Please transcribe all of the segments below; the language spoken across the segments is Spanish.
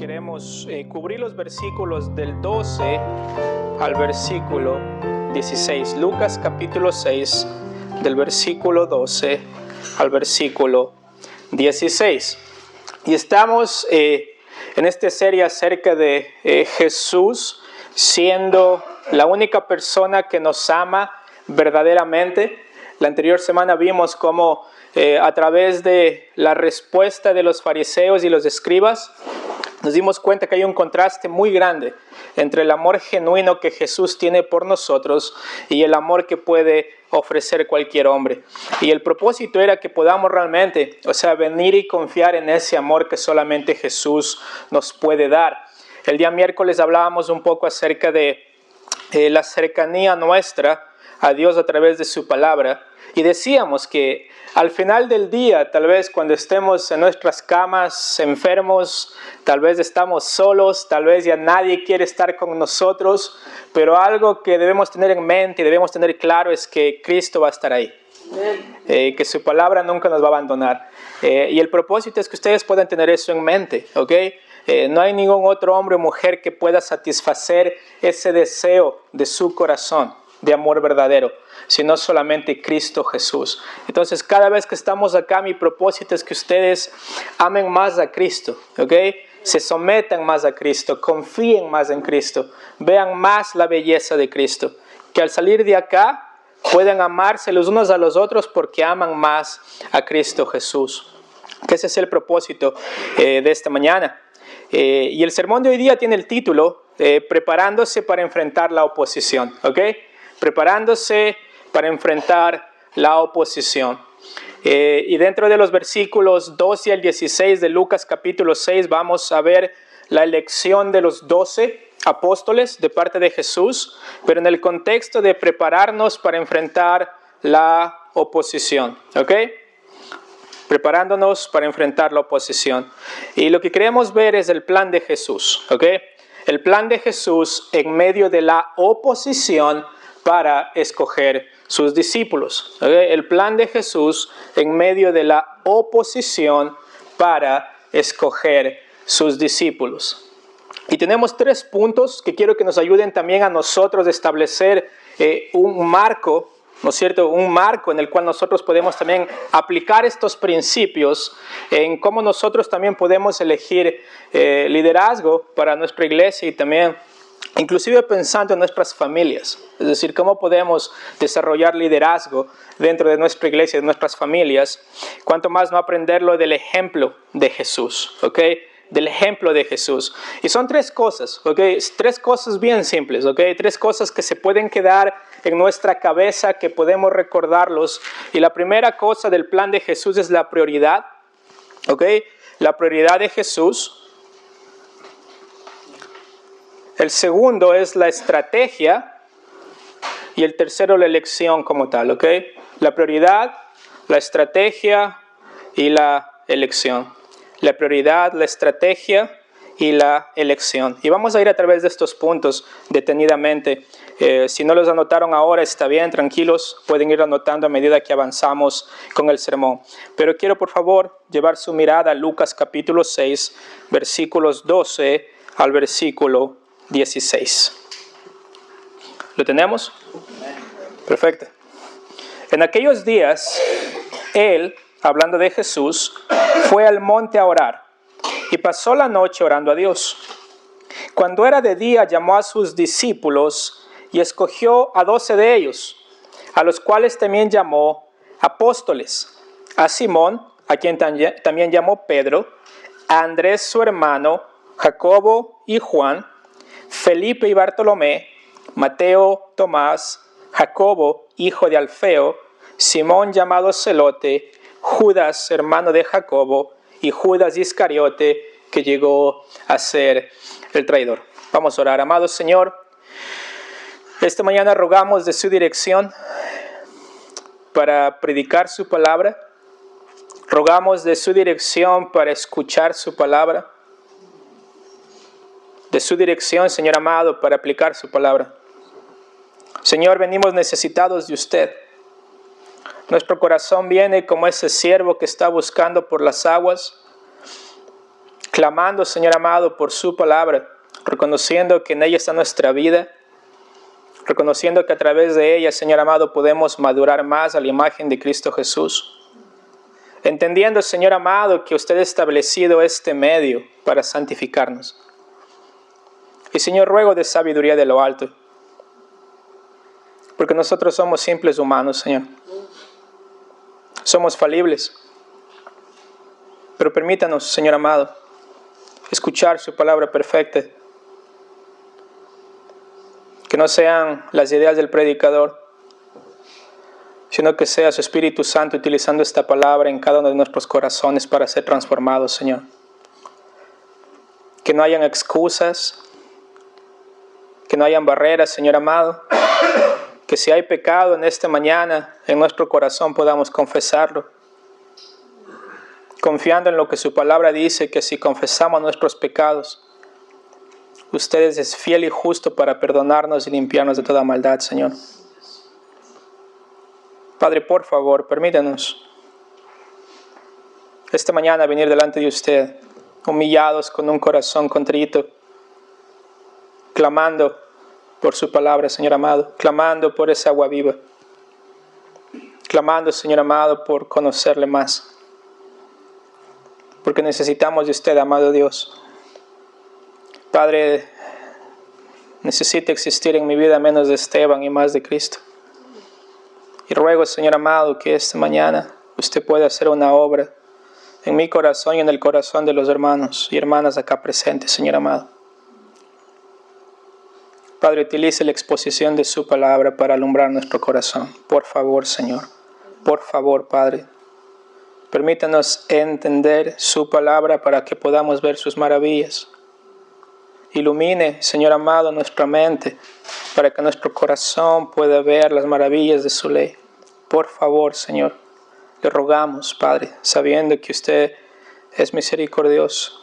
queremos cubrir los versículos del 12 al versículo 16. Lucas capítulo 6, del versículo 12 al versículo 16. Y estamos en esta serie acerca de Jesús siendo la única persona que nos ama verdaderamente. La anterior semana vimos cómo a través de la respuesta de los fariseos y los escribas, nos dimos cuenta que hay un contraste muy grande entre el amor genuino que Jesús tiene por nosotros y el amor que puede ofrecer cualquier hombre. Y el propósito era que podamos realmente, venir y confiar en ese amor que solamente Jesús nos puede dar. El día miércoles hablábamos un poco acerca de la cercanía nuestra a Dios a través de su palabra. Y decíamos que al final del día, tal vez cuando estemos en nuestras camas enfermos, tal vez estamos solos, tal vez ya nadie quiere estar con nosotros, pero algo que debemos tener en mente y debemos tener claro es que Cristo va a estar ahí, que su palabra nunca nos va a abandonar. Y el propósito es que ustedes puedan tener eso en mente, ¿ok? No hay ningún otro hombre o mujer que pueda satisfacer ese deseo de su corazón de amor verdadero, sino solamente Cristo Jesús. Entonces, cada vez que estamos acá, mi propósito es que ustedes amen más a Cristo, ¿ok? Se sometan más a Cristo, confíen más en Cristo, vean más la belleza de Cristo, que al salir de acá puedan amarse los unos a los otros porque aman más a Cristo Jesús. Que ese es el propósito de esta mañana. Y el sermón de hoy día tiene el título Preparándose para enfrentar la oposición, ¿ok? Preparándose para enfrentar la oposición. Y dentro de los versículos 12 al 16 de Lucas capítulo 6 vamos a ver la elección de los 12 apóstoles de parte de Jesús, pero en el contexto de prepararnos para enfrentar la oposición, ¿ok? Preparándonos para enfrentar la oposición. Y lo que queremos ver es el plan de Jesús, ¿ok? El plan de Jesús en medio de la oposición para escoger sus discípulos. ¿Okay? El plan de Jesús en medio de la oposición para escoger sus discípulos. Y tenemos 3 puntos que quiero que nos ayuden también a nosotros a establecer un marco, ¿no es cierto? Un marco en el cual nosotros podemos también aplicar estos principios en cómo nosotros también podemos elegir liderazgo para nuestra iglesia y también inclusive pensando en nuestras familias, es decir, cómo podemos desarrollar liderazgo dentro de nuestra iglesia, de nuestras familias, cuanto más no aprenderlo del ejemplo de Jesús, ¿ok? Del ejemplo de Jesús. Y son 3 cosas, ¿ok? 3 cosas bien simples, ¿ok? 3 cosas que se pueden quedar en nuestra cabeza, que podemos recordarlos. Y la primera cosa del plan de Jesús es la prioridad, ¿ok? La prioridad de Jesús. El segundo es la estrategia y el tercero la elección como tal, ¿ok? La prioridad, la estrategia y la elección. La prioridad, la estrategia y la elección. Y vamos a ir a través de estos puntos detenidamente. Si no los anotaron ahora, está bien, tranquilos, pueden ir anotando a medida que avanzamos con el sermón. Pero quiero, por favor, llevar su mirada a Lucas capítulo 6, versículos 12 al versículo 16. ¿Lo tenemos? Perfecto. En aquellos días, él, hablando de Jesús, fue al monte a orar y pasó la noche orando a Dios. Cuando era de día, llamó a sus discípulos y escogió a 12 de ellos, a los cuales también llamó apóstoles: a Simón, a quien también llamó Pedro, a Andrés su hermano, Jacobo y Juan, Felipe y Bartolomé, Mateo, Tomás, Jacobo, hijo de Alfeo, Simón llamado Celote, Judas, hermano de Jacobo, y Judas Iscariote, que llegó a ser el traidor. Vamos a orar. Amado Señor, esta mañana rogamos de su dirección para predicar su palabra. Rogamos de su dirección para escuchar su palabra. De su dirección, Señor amado, para aplicar su palabra. Señor, venimos necesitados de usted. Nuestro corazón viene como ese siervo que está buscando por las aguas. clamando, Señor amado, por su palabra, reconociendo que en ella está nuestra vida, reconociendo que a través de ella, Señor amado, podemos madurar más a la imagen de Cristo Jesús. Entendiendo, Señor amado, que usted ha establecido este medio para santificarnos. Y, Señor, ruego de sabiduría de lo alto, porque nosotros somos simples humanos, Señor. Somos falibles. Pero permítanos, Señor amado, escuchar su palabra perfecta. Que no sean las ideas del predicador, sino que sea su Espíritu Santo utilizando esta palabra en cada uno de nuestros corazones para ser transformados, Señor. Que no hayan excusas, que no hayan barreras, Señor amado. Que si hay pecado en esta mañana, en nuestro corazón podamos confesarlo. Confiando en lo que su palabra dice, que si confesamos nuestros pecados, usted es fiel y justo para perdonarnos y limpiarnos de toda maldad, Señor. Padre, por favor, permítanos esta mañana venir delante de usted, humillados con un corazón contrito, clamando por su palabra, Señor amado, clamando por esa agua viva, clamando, Señor amado, por conocerle más, porque necesitamos de usted, amado Dios. Padre, necesita existir en mi vida menos de Esteban y más de Cristo. Y ruego, Señor amado, que esta mañana usted pueda hacer una obra en mi corazón y en el corazón de los hermanos y hermanas acá presentes, Señor amado. Padre, utilice la exposición de su palabra para alumbrar nuestro corazón. Por favor, Señor. Por favor, Padre. Permítanos entender su palabra para que podamos ver sus maravillas. Ilumine, Señor amado, nuestra mente para que nuestro corazón pueda ver las maravillas de su ley. Por favor, Señor, le rogamos, Padre, sabiendo que usted es misericordioso,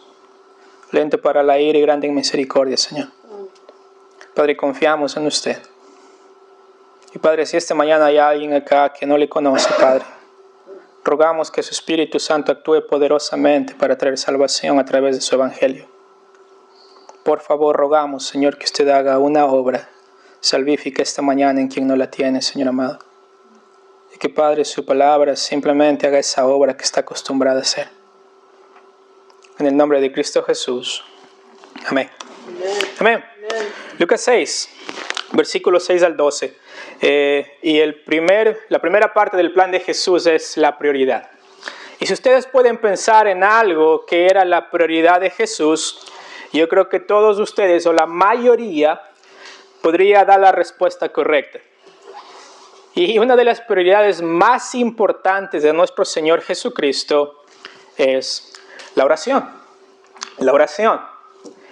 lento para la ira y grande en misericordia, Señor. Padre, confiamos en usted. Y Padre, si esta mañana hay alguien acá que no le conoce, Padre, rogamos que su Espíritu Santo actúe poderosamente para traer salvación a través de su Evangelio. Por favor, rogamos, Señor, que usted haga una obra salvífica esta mañana en quien no la tiene, Señor amado. Y que, Padre, su palabra simplemente haga esa obra que está acostumbrada a hacer. En el nombre de Cristo Jesús. Amén. Amén. Lucas 6, versículos 6 al 12. Y la primera parte del plan de Jesús es la prioridad. Y si ustedes pueden pensar en algo que era la prioridad de Jesús, yo creo que todos ustedes, o la mayoría, podría dar la respuesta correcta. Y una de las prioridades más importantes de nuestro Señor Jesucristo es la oración. La oración.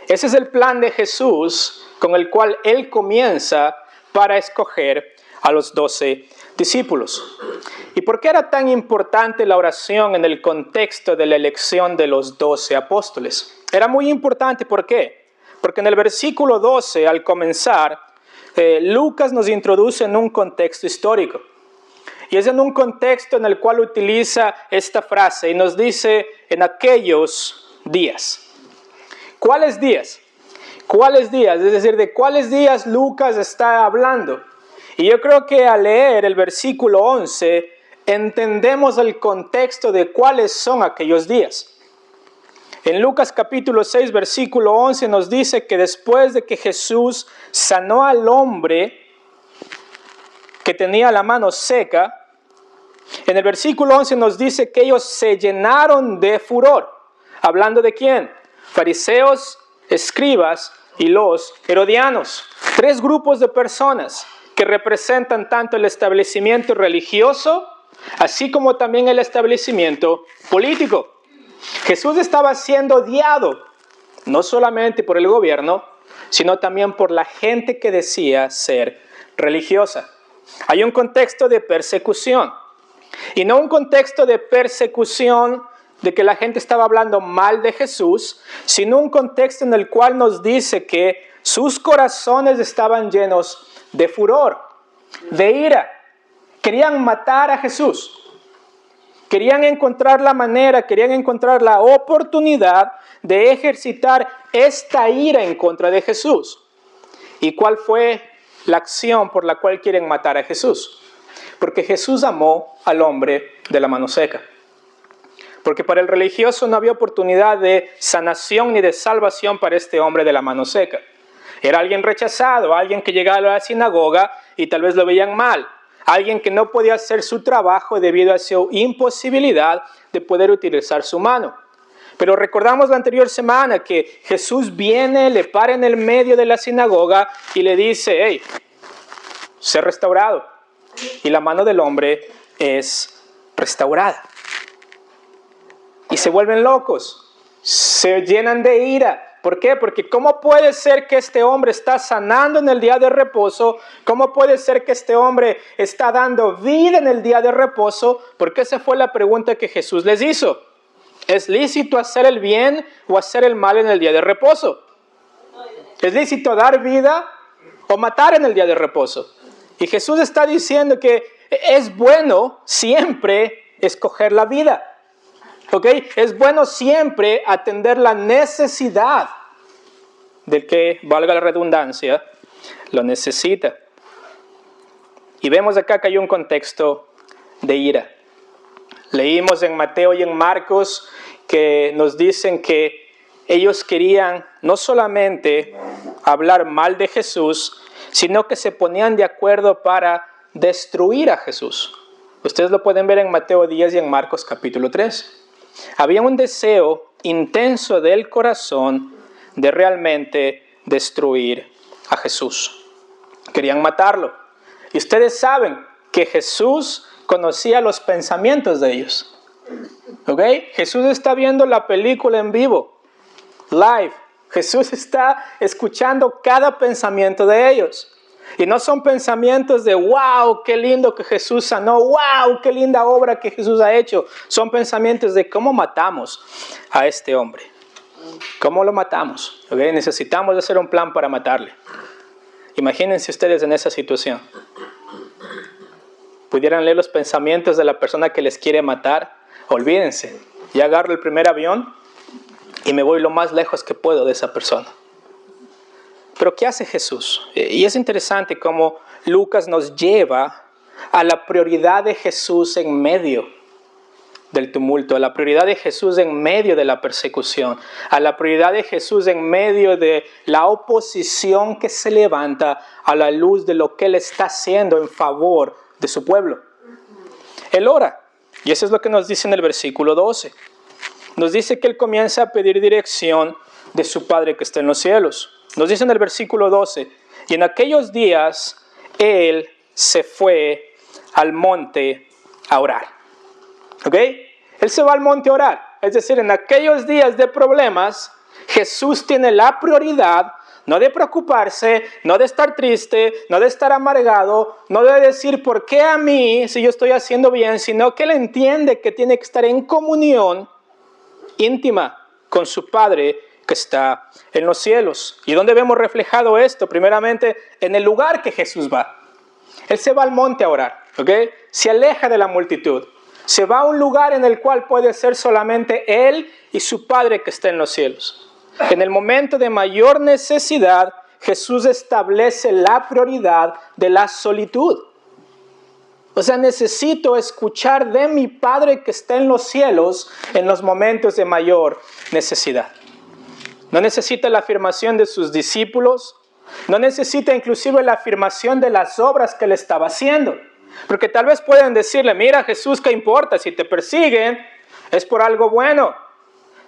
Ese es el plan de Jesús con el cual Él comienza para escoger a los 12 discípulos. ¿Y por qué era tan importante la oración en el contexto de la elección de los 12 apóstoles? Era muy importante, ¿por qué? Porque en el versículo 12, al comenzar, Lucas nos introduce en un contexto histórico. Y es en un contexto en el cual utiliza esta frase y nos dice en aquellos días. ¿Cuáles días? ¿Cuáles días? Es decir, ¿de cuáles días Lucas está hablando? Y yo creo que al leer el versículo 11 entendemos el contexto de cuáles son aquellos días. En Lucas capítulo 6, versículo 11 nos dice que después de que Jesús sanó al hombre que tenía la mano seca, en el versículo 11 nos dice que ellos se llenaron de furor. ¿Hablando de quién? Fariseos, escribas y los herodianos. 3 grupos de personas que representan tanto el establecimiento religioso, así como también el establecimiento político. Jesús estaba siendo odiado, no solamente por el gobierno, sino también por la gente que decía ser religiosa. Hay un contexto de persecución, y no un contexto de persecución de que la gente estaba hablando mal de Jesús, sino un contexto en el cual nos dice que sus corazones estaban llenos de furor, de ira. Querían matar a Jesús. Querían encontrar la manera, querían encontrar la oportunidad de ejercitar esta ira en contra de Jesús. ¿Y cuál fue la acción por la cual quieren matar a Jesús? Porque Jesús amó al hombre de la mano seca. Porque para el religioso no había oportunidad de sanación ni de salvación para este hombre de la mano seca. Era alguien rechazado, alguien que llegaba a la sinagoga y tal vez lo veían mal. Alguien que no podía hacer su trabajo debido a su imposibilidad de poder utilizar su mano. Pero recordamos la anterior semana que Jesús viene, le para en el medio de la sinagoga y le dice, hey, sé restaurado. Y la mano del hombre es restaurada. Y se vuelven locos, se llenan de ira. ¿Por qué? Porque ¿cómo puede ser que este hombre está sanando en el día de reposo? ¿Cómo puede ser que este hombre está dando vida en el día de reposo? Porque esa fue la pregunta que Jesús les hizo. ¿Es lícito hacer el bien o hacer el mal en el día de reposo? ¿Es lícito dar vida o matar en el día de reposo? Y Jesús está diciendo que es bueno siempre escoger la vida. ¿Ok? Es bueno siempre atender la necesidad del que, valga la redundancia, lo necesita. Y vemos acá que hay un contexto de ira. Leímos en Mateo y en Marcos que nos dicen que ellos querían no solamente hablar mal de Jesús, sino que se ponían de acuerdo para destruir a Jesús. Ustedes lo pueden ver en Mateo 10 y en Marcos capítulo 3. Había un deseo intenso del corazón de realmente destruir a Jesús. Querían matarlo. Y ustedes saben que Jesús conocía los pensamientos de ellos. ¿Ok? Jesús está viendo la película en vivo, live. Jesús está escuchando cada pensamiento de ellos. Y no son pensamientos de wow, qué lindo que Jesús sanó, wow, qué linda obra que Jesús ha hecho. Son pensamientos de cómo matamos a este hombre. ¿Cómo lo matamos? ¿Okay? Necesitamos hacer un plan para matarle. Imagínense ustedes en esa situación. Pudieran leer los pensamientos de la persona que les quiere matar. Olvídense, ya agarro el primer avión y me voy lo más lejos que puedo de esa persona. Pero ¿qué hace Jesús? Y es interesante cómo Lucas nos lleva a la prioridad de Jesús en medio del tumulto, a la prioridad de Jesús en medio de la persecución, a la prioridad de Jesús en medio de la oposición que se levanta a la luz de lo que Él está haciendo en favor de su pueblo. Él ora, y eso es lo que nos dice en el versículo 12. Nos dice que Él comienza a pedir dirección de su Padre que está en los cielos. Nos dice en el versículo 12, y en aquellos días Él se fue al monte a orar. ¿Ok? Él se va al monte a orar. Es decir, en aquellos días de problemas, Jesús tiene la prioridad no de preocuparse, no de estar triste, no de estar amargado, no de decir ¿por qué a mí si yo estoy haciendo bien? Sino que Él entiende que tiene que estar en comunión íntima con su Padre que está en los cielos. ¿Y dónde vemos reflejado esto? Primeramente, en el lugar que Jesús va. Él se va al monte a orar, ¿ok? Se aleja de la multitud. Se va a un lugar en el cual puede ser solamente Él y su Padre que está en los cielos. En el momento de mayor necesidad, Jesús establece la prioridad de la solitud. O sea, necesito escuchar de mi Padre que está en los cielos en los momentos de mayor necesidad. No necesita la afirmación de sus discípulos. No necesita inclusive la afirmación de las obras que Él estaba haciendo. Porque tal vez pueden decirle, mira Jesús, ¿qué importa? Si te persiguen, es por algo bueno.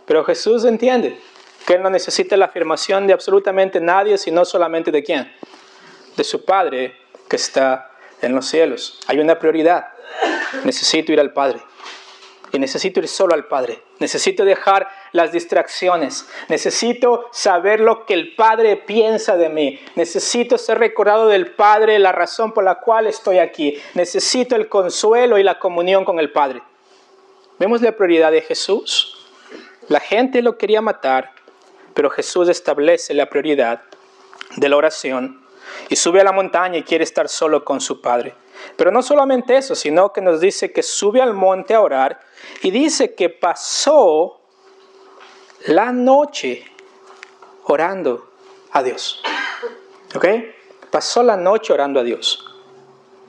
Pero Jesús entiende que Él no necesita la afirmación de absolutamente nadie, sino solamente de ¿quién? De su Padre que está en los cielos. Hay una prioridad. Necesito ir al Padre. Y necesito ir solo al Padre. Necesito dejar las distracciones. Necesito saber lo que el Padre piensa de mí. Necesito ser recordado del Padre, la razón por la cual estoy aquí. Necesito el consuelo y la comunión con el Padre. ¿Vemos la prioridad de Jesús? La gente lo quería matar, pero Jesús establece la prioridad de la oración y sube a la montaña y quiere estar solo con su Padre. Pero no solamente eso, sino que nos dice que sube al monte a orar y dice que pasó la noche orando a Dios. ¿Ok? Pasó la noche orando a Dios.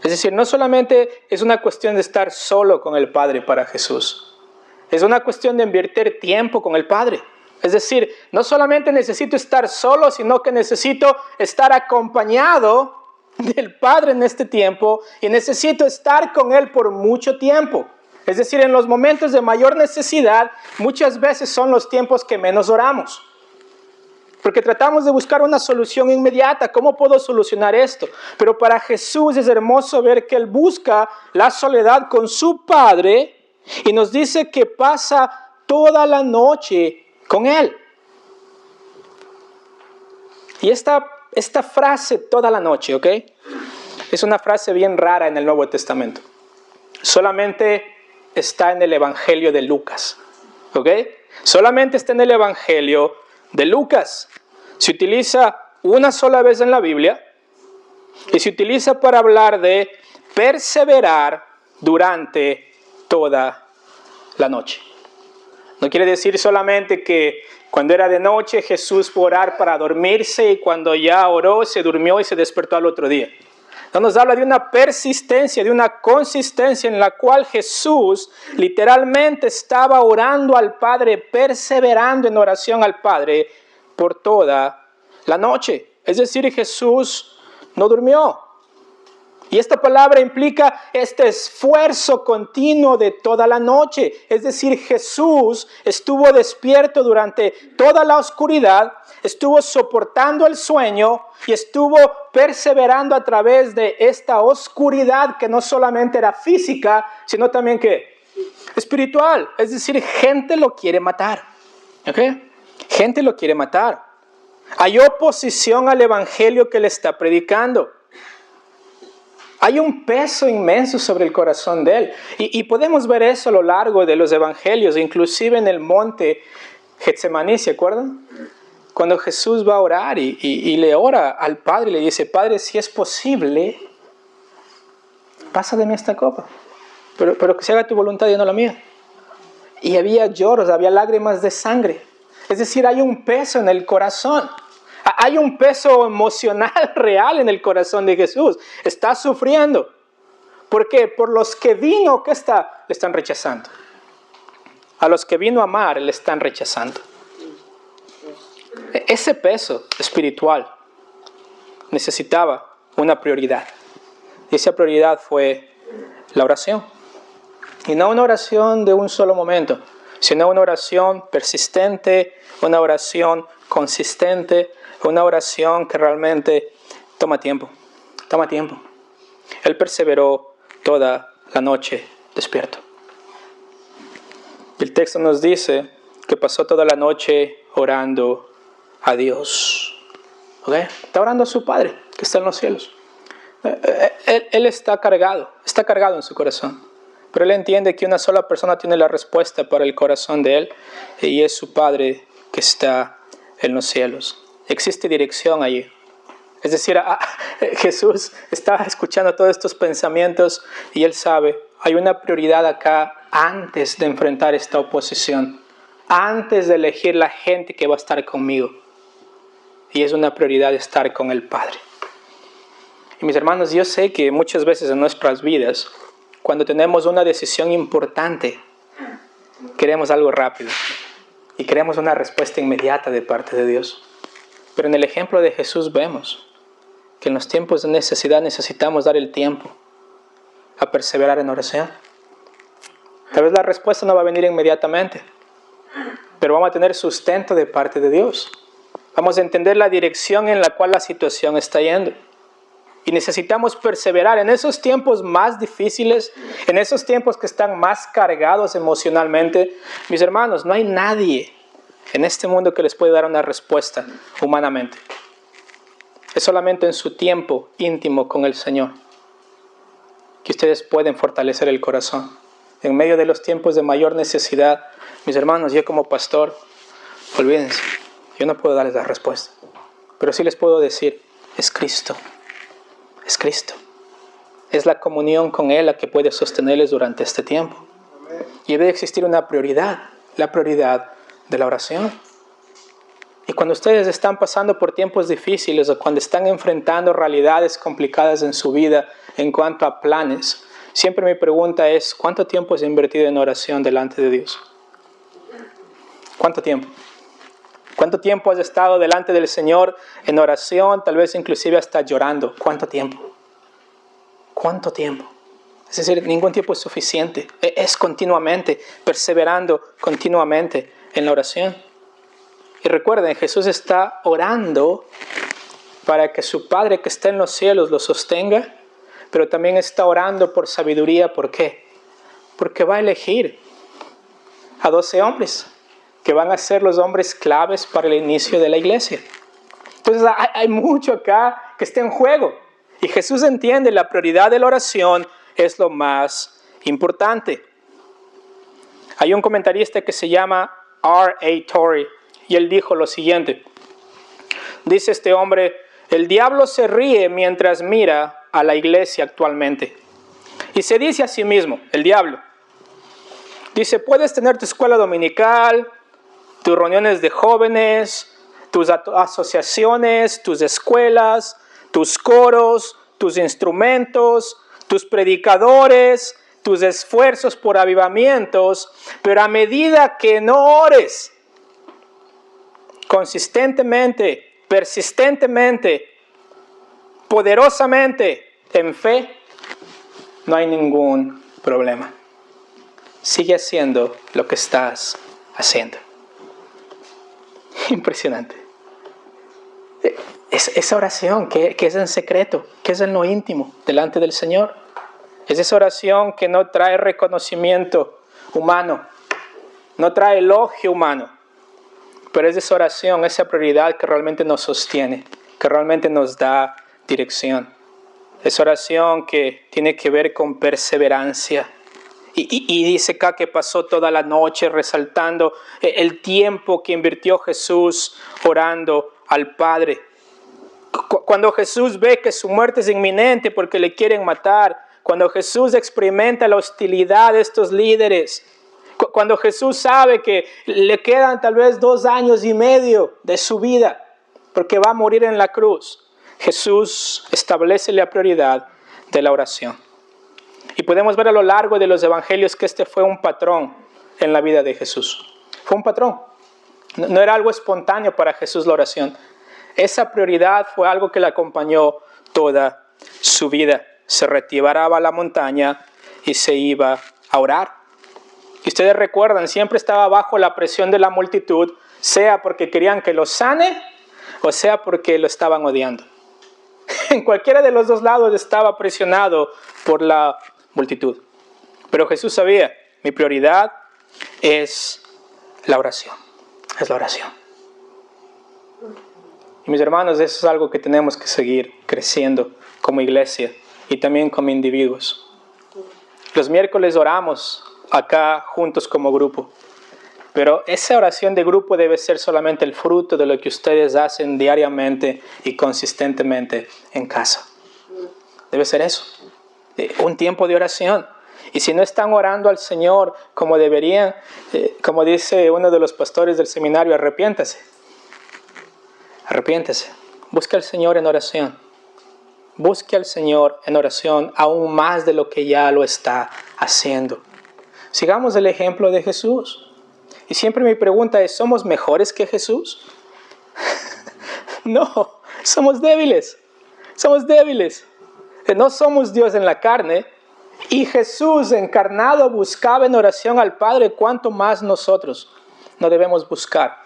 Es decir, no solamente es una cuestión de estar solo con el Padre para Jesús. Es una cuestión de invertir tiempo con el Padre. Es decir, no solamente necesito estar solo, sino que necesito estar acompañado del Padre en este tiempo y necesito estar con Él por mucho tiempo. Es decir, en los momentos de mayor necesidad, muchas veces son los tiempos que menos oramos. Porque tratamos de buscar una solución inmediata. ¿Cómo puedo solucionar esto? Pero para Jesús es hermoso ver que Él busca la soledad con su Padre y nos dice que pasa toda la noche con Él. Y esta frase, toda la noche, ¿ok? Es una frase bien rara en el Nuevo Testamento. Solamente está en el Evangelio de Lucas, ¿ok? Solamente está en el Evangelio de Lucas. Se utiliza una sola vez en la Biblia y se utiliza para hablar de perseverar durante toda la noche. No quiere decir solamente que cuando era de noche Jesús fue a orar para dormirse y cuando ya oró se durmió y se despertó al otro día. No, nos habla de una persistencia, de una consistencia en la cual Jesús literalmente estaba orando al Padre, perseverando en oración al Padre por toda la noche. Es decir, Jesús no durmió. Y esta palabra implica este esfuerzo continuo de toda la noche. Es decir, Jesús estuvo despierto durante toda la oscuridad, estuvo soportando el sueño y estuvo perseverando a través de esta oscuridad que no solamente era física, sino también que espiritual. Es decir, gente lo quiere matar. ¿Ok? Gente lo quiere matar. Hay oposición al evangelio que le está predicando. Hay un peso inmenso sobre el corazón de él. Y podemos ver eso a lo largo de los evangelios, inclusive en el monte Getsemaní, ¿se acuerdan? Cuando Jesús va a orar y le ora al Padre y le dice, Padre, si es posible, pasa de mí esta copa. Pero que se haga tu voluntad y no la mía. Y había lloros, había lágrimas de sangre. Es decir, hay un peso en el corazón. Hay un peso emocional real en el corazón de Jesús. Está sufriendo. ¿Por qué? Por los que vino, ¿qué está? Le están rechazando. A los que vino a amar, le están rechazando. Ese peso espiritual necesitaba una prioridad. Y esa prioridad fue la oración. Y no una oración de un solo momento, sino una oración persistente, una oración consistente, una oración que realmente toma tiempo. Toma tiempo. Él perseveró toda la noche despierto. El texto nos dice que pasó toda la noche orando a Dios. ¿Ok? Está orando a su Padre, que está en los cielos. Él está cargado en su corazón. Pero él entiende que una sola persona tiene la respuesta para el corazón de él, y es su Padre que está en los cielos. Existe dirección allí. Es decir, Jesús estaba escuchando todos estos pensamientos y él sabe, hay una prioridad acá antes de enfrentar esta oposición, antes de elegir la gente que va a estar conmigo. Y es una prioridad estar con el Padre. Y mis hermanos, yo sé que muchas veces en nuestras vidas, cuando tenemos una decisión importante, queremos algo rápido y queremos una respuesta inmediata de parte de Dios. Pero en el ejemplo de Jesús vemos que en los tiempos de necesidad necesitamos dar el tiempo a perseverar en oración. Tal vez la respuesta no va a venir inmediatamente, pero vamos a tener sustento de parte de Dios. Vamos a entender la dirección en la cual la situación está yendo. Y necesitamos perseverar en esos tiempos más difíciles, en esos tiempos que están más cargados emocionalmente. Mis hermanos, no hay nadie en este mundo que les pueda dar una respuesta humanamente. Es solamente en su tiempo íntimo con el Señor que ustedes pueden fortalecer el corazón. En medio de los tiempos de mayor necesidad, mis hermanos, yo como pastor, olvídense, yo no puedo darles la respuesta. Pero sí les puedo decir, es Cristo. Es Cristo. es la comunión con Él la que puede sostenerles durante este tiempo. Y debe existir una prioridad, la prioridad de la oración. Y cuando ustedes están pasando por tiempos difíciles o cuando están enfrentando realidades complicadas en su vida en cuanto a planes, siempre mi pregunta es, ¿cuánto tiempo has invertido en oración delante de Dios? ¿Cuánto tiempo? ¿Cuánto tiempo has estado delante del Señor en oración, tal vez inclusive hasta llorando? ¿Cuánto tiempo? ¿Cuánto tiempo? Es decir, ningún tiempo es suficiente. Es continuamente, perseverando continuamente en la oración. Y recuerden, Jesús está orando para que su Padre que está en los cielos lo sostenga, pero también está orando por sabiduría. ¿Por qué? Porque va a elegir a 12 hombres que van a ser los hombres claves para el inicio de la iglesia. Entonces hay mucho acá que está en juego. Y Jesús entiende la prioridad de la oración es lo más importante. Hay un comentarista que se llama R.A. Torrey y él dijo lo siguiente. Dice este hombre, el diablo se ríe mientras mira a la iglesia actualmente. Y se dice a sí mismo, el diablo, dice, puedes tener tu escuela dominical, tus reuniones de jóvenes, tus asociaciones, tus escuelas, tus coros, tus instrumentos, tus predicadores, tus esfuerzos por avivamientos, pero a medida que no ores consistentemente, persistentemente, poderosamente, en fe, no hay ningún problema. Sigue haciendo lo que estás haciendo. Impresionante. Esa oración que es en secreto, que es en lo íntimo, delante del Señor. Es esa oración que no trae reconocimiento humano, no trae elogio humano, pero es esa oración, esa prioridad que realmente nos sostiene, que realmente nos da dirección. Es oración que tiene que ver con perseverancia. Y dice acá que pasó toda la noche resaltando el tiempo que invirtió Jesús orando al Padre. Cuando Jesús ve que su muerte es inminente porque le quieren matar, cuando Jesús experimenta la hostilidad de estos líderes, cuando Jesús sabe que le quedan tal vez 2 años y medio de su vida porque va a morir en la cruz, Jesús establece la prioridad de la oración. Y podemos ver a lo largo de los evangelios que este fue un patrón en la vida de Jesús. Fue un patrón. No era algo espontáneo para Jesús la oración. Esa prioridad fue algo que le acompañó toda su vida. Se retiraba a la montaña y se iba a orar. Y ustedes recuerdan, siempre estaba bajo la presión de la multitud, sea porque querían que lo sane o sea porque lo estaban odiando. En cualquiera de los dos lados estaba presionado por la multitud. Pero Jesús sabía, mi prioridad es la oración. Es la oración. Y mis hermanos, eso es algo que tenemos que seguir creciendo como iglesia y también como individuos. Los miércoles oramos acá juntos como grupo. Pero esa oración de grupo debe ser solamente el fruto de lo que ustedes hacen diariamente y consistentemente en casa. Debe ser eso. Un tiempo de oración. Y si no están orando al Señor como deberían, como dice uno de los pastores del seminario, arrepiéntase. Arrepiéntase. Busque al Señor en oración. Busque al Señor en oración aún más de lo que ya lo está haciendo. Sigamos el ejemplo de Jesús. Y siempre mi pregunta es, ¿somos mejores que Jesús? No, somos débiles. Somos débiles. No somos Dios en la carne. Y Jesús encarnado buscaba en oración al Padre, cuánto más nosotros no debemos buscar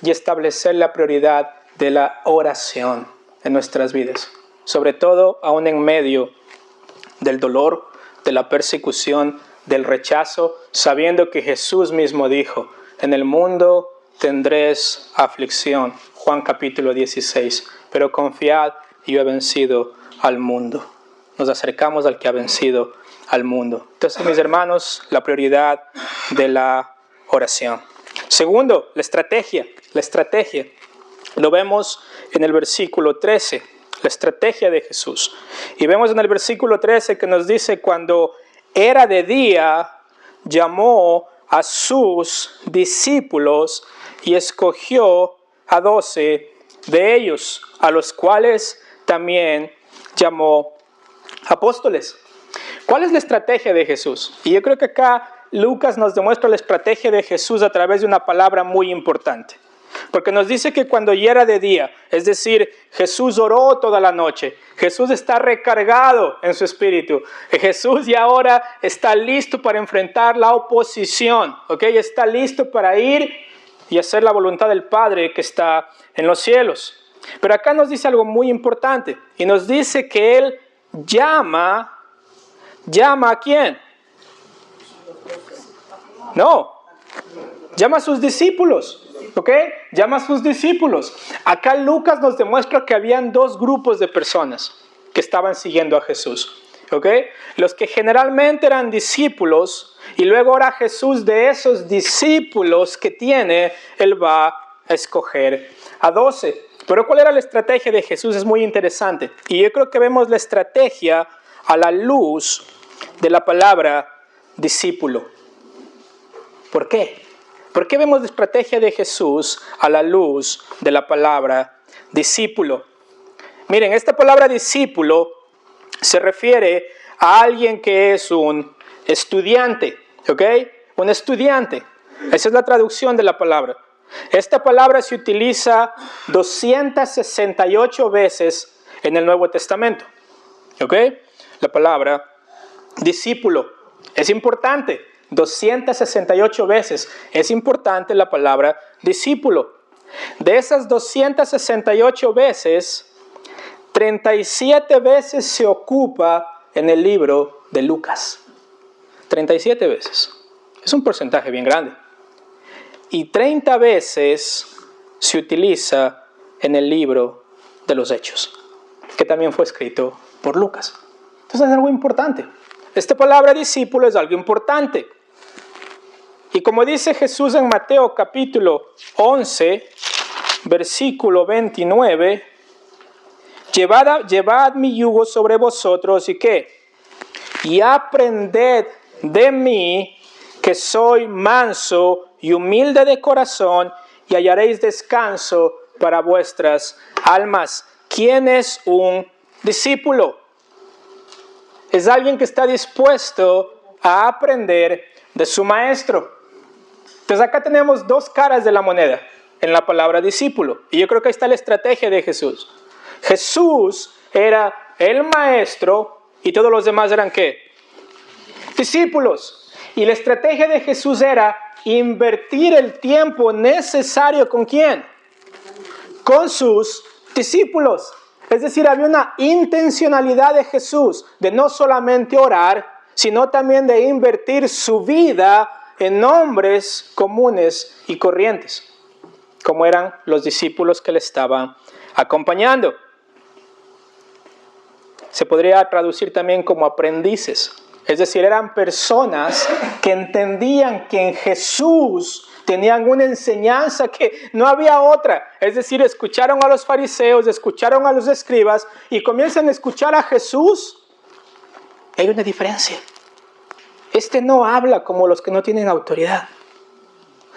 y establecer la prioridad de la oración en nuestras vidas. Sobre todo aún en medio del dolor, de la persecución, del rechazo, sabiendo que Jesús mismo dijo, en el mundo tendréis aflicción. Juan capítulo 16. Pero confiad, yo he vencido al mundo. Nos acercamos al que ha vencido al mundo. Entonces, mis hermanos, la prioridad de la oración. Segundo, la estrategia. La estrategia. Lo vemos en el versículo 13 la estrategia de Jesús. Y vemos en el versículo 13 que nos dice, cuando era de día, llamó a sus discípulos y escogió a 12 de ellos, a los cuales también llamó apóstoles. ¿Cuál es la estrategia de Jesús? Y yo creo que acá Lucas nos demuestra la estrategia de Jesús a través de una palabra muy importante. Porque nos dice que cuando ya era de día, es decir, Jesús oró toda la noche. Jesús está recargado en su espíritu. Jesús ya ahora está listo para enfrentar la oposición. Está listo para ir y hacer la voluntad del Padre que está en los cielos. Pero acá nos dice algo muy importante. Y nos dice que Él llama ¿a quién? No, llama a sus discípulos. Llama a sus discípulos. Acá Lucas nos demuestra que habían dos grupos de personas que estaban siguiendo a Jesús. Los que generalmente eran discípulos, y luego ahora Jesús, de esos discípulos que tiene, Él va a escoger a 12. Pero ¿cuál era la estrategia de Jesús? Es muy interesante. Y yo creo que vemos la estrategia a la luz de la palabra discípulo. ¿Por qué? ¿Por qué vemos la estrategia de Jesús a la luz de la palabra discípulo? Miren, esta palabra discípulo se refiere a alguien que es un estudiante, Un estudiante. Esa es la traducción de la palabra. Esta palabra se utiliza 268 veces en el Nuevo Testamento. La palabra discípulo es importante. 268 veces es importante la palabra discípulo. De esas 268 veces, 37 veces se ocupa en el libro de Lucas. 37 veces. Es un porcentaje bien grande. Y 30 veces se utiliza en el libro de los Hechos, que también fue escrito por Lucas. Entonces es algo importante. Esta palabra discípulo es algo importante. Y como dice Jesús en Mateo capítulo 11, versículo 29, llevad mi yugo sobre vosotros, ¿y qué? Y aprended de mí, que soy manso y humilde de corazón, y hallaréis descanso para vuestras almas. ¿Quién es un discípulo? Es alguien que está dispuesto a aprender de su maestro. Entonces acá tenemos dos caras de la moneda en la palabra discípulo. Y yo creo que ahí está la estrategia de Jesús. Jesús era el maestro y todos los demás eran ¿qué? Discípulos. Y la estrategia de Jesús era invertir el tiempo necesario ¿con quién? Con sus discípulos. Es decir, había una intencionalidad de Jesús de no solamente orar, sino también de invertir su vida en hombres comunes y corrientes, como eran los discípulos que le estaban acompañando. Se podría traducir también como aprendices. Es decir, eran personas que entendían que en Jesús tenían una enseñanza que no había otra. Es decir, escucharon a los fariseos, escucharon a los escribas y comienzan a escuchar a Jesús. Hay una diferencia. Este no habla como los que no tienen autoridad.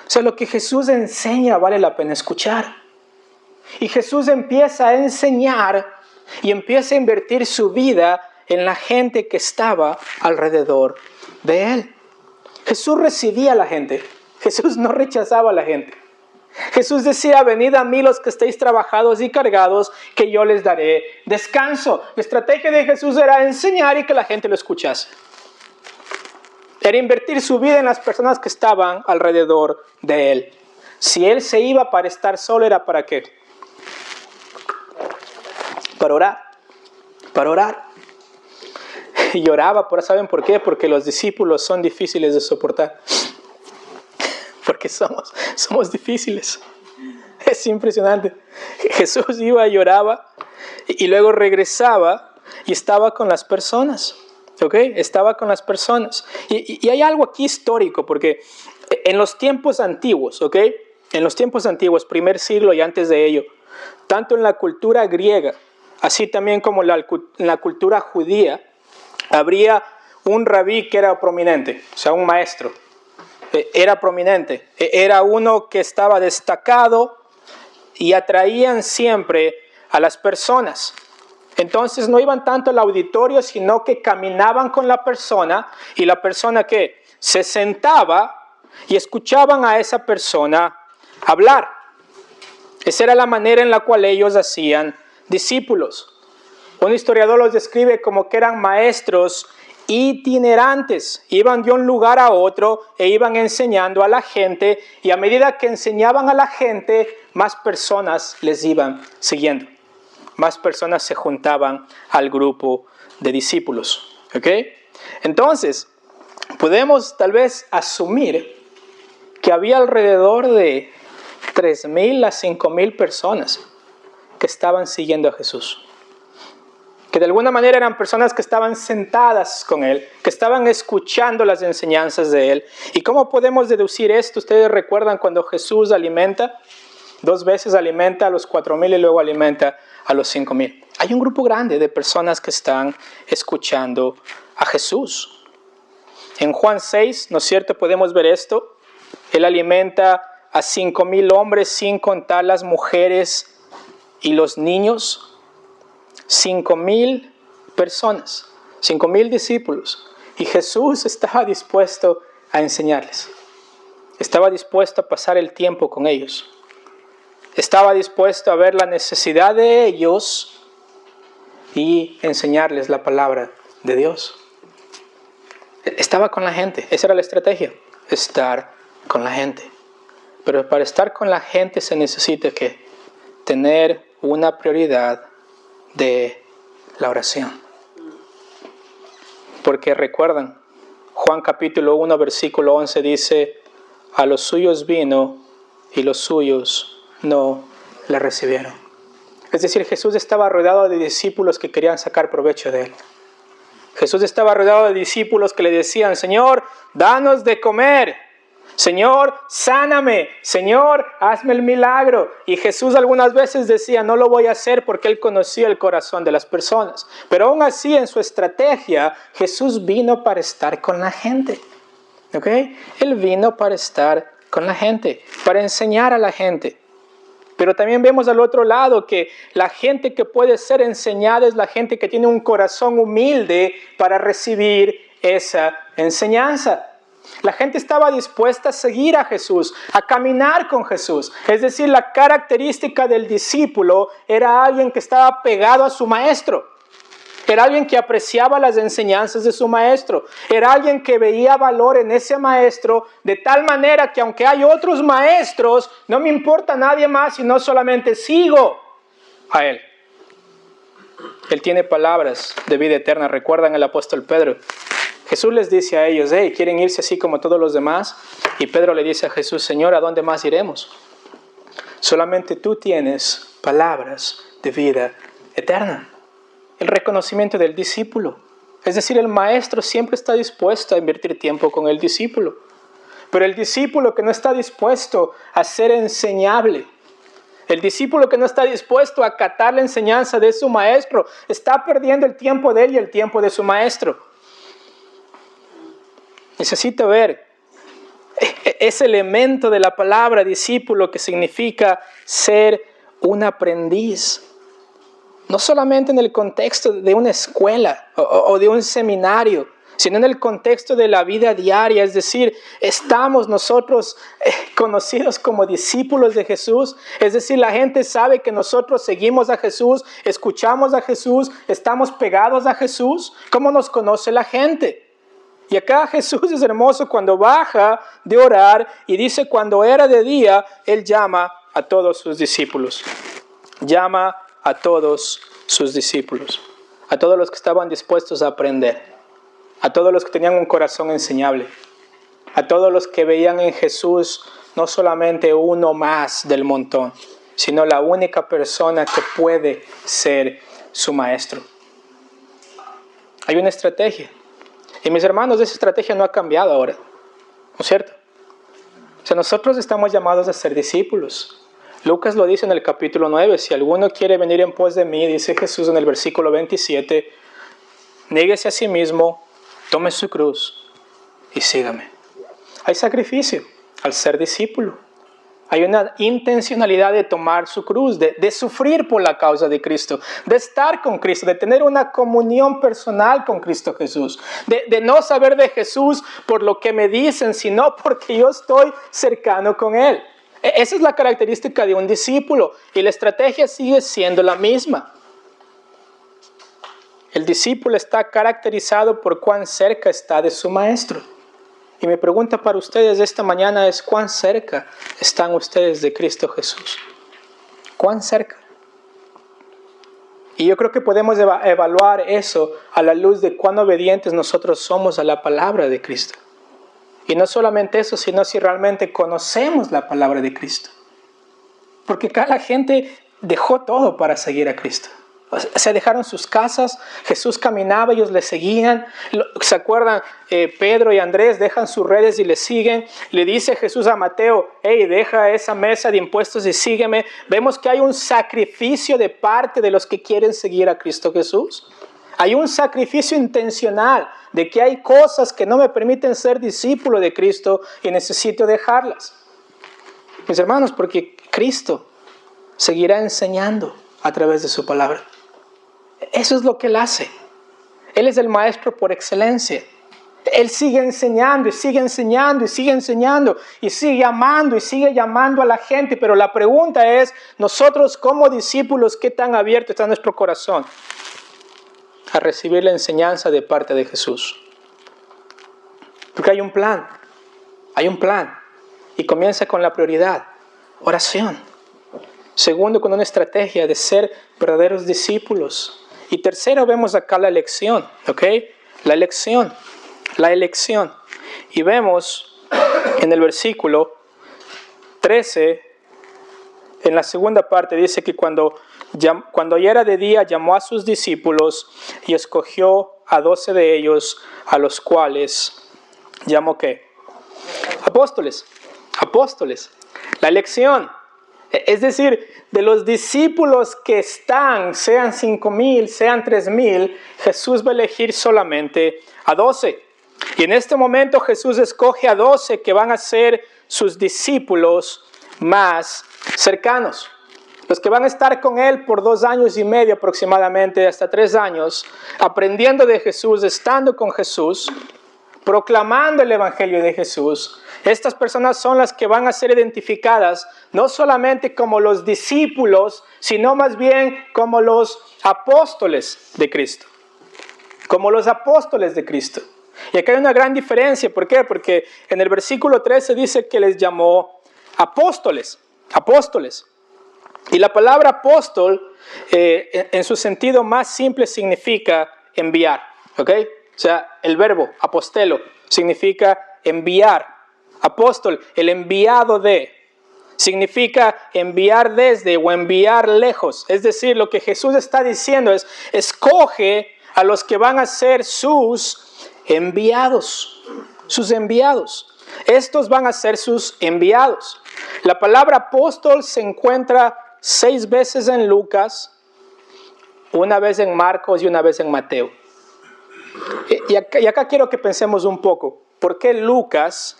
O sea, lo que Jesús enseña vale la pena escuchar. Y Jesús empieza a enseñar y empieza a invertir su vida en la gente que estaba alrededor de él. Jesús recibía a la gente. Jesús no rechazaba a la gente. Jesús decía, venid a mí los que estéis trabajados y cargados, que yo les daré descanso. La estrategia de Jesús era enseñar y que la gente lo escuchase. Era invertir su vida en las personas que estaban alrededor de él. Si él se iba para estar solo, ¿era para qué? Para orar. Para orar. Y oraba, ¿saben por qué? Porque los discípulos son difíciles de soportar. Porque somos difíciles. Es impresionante. Jesús iba y oraba y luego regresaba y estaba con las personas. Estaba con las personas. Y hay algo aquí histórico, porque en los tiempos antiguos, en los tiempos antiguos, primer siglo y antes de ello, tanto en la cultura griega así también como en la cultura judía, habría un rabí que era prominente, o sea, un maestro. Era prominente, era uno que estaba destacado y atraían siempre a las personas. Entonces no iban tanto al auditorio, sino que caminaban con la persona y la persona que se sentaba y escuchaban a esa persona hablar. Esa era la manera en la cual ellos hacían discípulos. Un historiador los describe como que eran maestros itinerantes. Iban de un lugar a otro e iban enseñando a la gente, y a medida que enseñaban a la gente, más personas les iban siguiendo. Más personas se juntaban al grupo de discípulos. ¿Ok? Entonces, podemos tal vez asumir que había alrededor de 3,000 a 5,000 personas que estaban siguiendo a Jesús. Que de alguna manera eran personas que estaban sentadas con Él, que estaban escuchando las enseñanzas de Él. ¿Y cómo podemos deducir esto? Ustedes recuerdan cuando Jesús alimenta, 2 veces alimenta a los 4,000 y luego alimenta a los 5,000. Hay un grupo grande de personas que están escuchando a Jesús. En Juan 6, ¿no es cierto? Podemos ver esto. Él alimenta a 5,000 hombres sin contar las mujeres y los niños. 5,000 personas, 5,000 discípulos. Y Jesús estaba dispuesto a enseñarles. Estaba dispuesto a pasar el tiempo con ellos. Estaba dispuesto a ver la necesidad de ellos y enseñarles la palabra de Dios. Estaba con la gente. Esa era la estrategia. Estar con la gente. Pero para estar con la gente se necesita que tener una prioridad de la oración. Porque recuerdan, Juan capítulo 1 versículo 11 dice: a los suyos vino y los suyos no le recibieron. Es decir, Jesús estaba rodeado de discípulos que querían sacar provecho de Él. Jesús estaba rodeado de discípulos que le decían: Señor, danos de comer. Señor, sáname. Señor, hazme el milagro. Y Jesús algunas veces decía: no lo voy a hacer, porque Él conocía el corazón de las personas. Pero aún así, en su estrategia, Jesús vino para estar con la gente. ¿Ok? Él vino para estar con la gente, para enseñar a la gente. Pero también vemos al otro lado que la gente que puede ser enseñada es la gente que tiene un corazón humilde para recibir esa enseñanza. La gente estaba dispuesta a seguir a Jesús, a caminar con Jesús. Es decir, la característica del discípulo era alguien que estaba pegado a su maestro. Era alguien que apreciaba las enseñanzas de su maestro. Era alguien que veía valor en ese maestro, de tal manera que aunque hay otros maestros, no me importa nadie más, sino solamente sigo a Él. Él tiene palabras de vida eterna. ¿Recuerdan el apóstol Pedro? Jesús les dice a ellos: hey, ¿quieren irse así como todos los demás? Y Pedro le dice a Jesús: Señor, ¿a dónde más iremos? Solamente tú tienes palabras de vida eterna. El reconocimiento del discípulo. Es decir, el maestro siempre está dispuesto a invertir tiempo con el discípulo. Pero el discípulo que no está dispuesto a ser enseñable, el discípulo que no está dispuesto a acatar la enseñanza de su maestro, está perdiendo el tiempo de él y el tiempo de su maestro. Necesito ver ese elemento de la palabra discípulo que significa ser un aprendiz. No solamente en el contexto de una escuela o de un seminario, sino en el contexto de la vida diaria. Es decir, estamos nosotros conocidos como discípulos de Jesús. Es decir, la gente sabe que nosotros seguimos a Jesús, escuchamos a Jesús, estamos pegados a Jesús. ¿Cómo nos conoce la gente? Y acá Jesús es hermoso cuando baja de orar y dice: cuando era de día, Él llama a todos sus discípulos. Llama a todos sus discípulos. A todos los que estaban dispuestos a aprender. A todos los que tenían un corazón enseñable. A todos los que veían en Jesús no solamente uno más del montón, sino la única persona que puede ser su maestro. Hay una estrategia. Y mis hermanos, esa estrategia no ha cambiado ahora, ¿no es cierto? O sea, nosotros estamos llamados a ser discípulos. Lucas lo dice en el capítulo 9, si alguno quiere venir en pos de mí, dice Jesús en el versículo 27, niéguese a sí mismo, tome su cruz y sígame. Hay sacrificio al ser discípulo. Hay una intencionalidad de tomar su cruz, de sufrir por la causa de Cristo, de estar con Cristo, de tener una comunión personal con Cristo Jesús, de no saber de Jesús por lo que me dicen, sino porque yo estoy cercano con Él. Esa es la característica de un discípulo y la estrategia sigue siendo la misma. El discípulo está caracterizado por cuán cerca está de su maestro. Y mi pregunta para ustedes esta mañana es: ¿cuán cerca están ustedes de Cristo Jesús? ¿Cuán cerca? Y yo creo que podemos evaluar eso a la luz de cuán obedientes nosotros somos a la palabra de Cristo. Y no solamente eso, sino si realmente conocemos la palabra de Cristo. Porque cada gente dejó todo para seguir a Cristo. Se dejaron sus casas, Jesús caminaba, ellos le seguían. ¿Se acuerdan? Pedro y Andrés dejan sus redes y le siguen. Le dice Jesús a Mateo: hey, deja esa mesa de impuestos y sígueme. Vemos que hay un sacrificio de parte de los que quieren seguir a Cristo Jesús. Hay un sacrificio intencional de que hay cosas que no me permiten ser discípulo de Cristo y necesito dejarlas. Mis hermanos, porque Cristo seguirá enseñando a través de su palabra. Eso es lo que Él hace. Él es el maestro por excelencia. Él sigue enseñando y sigue enseñando y sigue enseñando y sigue llamando a la gente. Pero la pregunta es, nosotros como discípulos, ¿qué tan abierto está nuestro corazón a recibir la enseñanza de parte de Jesús? Porque hay un plan. Y comienza con la prioridad: oración. Segundo, con una estrategia de ser verdaderos discípulos. Y tercero, vemos acá la elección, ¿ok? La elección. Y vemos en el versículo 13, en la segunda parte, dice que cuando ya era de día, llamó a sus discípulos y escogió a 12 de ellos, a los cuales llamó ¿qué? Apóstoles. La elección. Es decir, de los discípulos que están, sean 5,000, sean 3,000, Jesús va a elegir solamente a 12. Y en este momento Jesús escoge a 12 que van a ser sus discípulos más cercanos. Los que van a estar con Él por 2 años y medio aproximadamente, hasta 3 años, aprendiendo de Jesús, estando con Jesús, proclamando el Evangelio de Jesús. Estas personas son las que van a ser identificadas no solamente como los discípulos, sino más bien como los apóstoles de Cristo. Como los apóstoles de Cristo. Y acá hay una gran diferencia. ¿Por qué? Porque en el versículo 13 dice que les llamó apóstoles. Y la palabra apóstol, en su sentido más simple, significa enviar. ¿Ok? O sea, el verbo apostelo significa enviar. Apóstol, el enviado de, significa enviar desde o enviar lejos. Es decir, lo que Jesús está diciendo es: escoge a los que van a ser sus enviados. Estos van a ser sus enviados. La palabra apóstol se encuentra 6 veces en Lucas, 1 vez en Marcos y 1 vez en Mateo. Y acá quiero que pensemos un poco. ¿Por qué Lucas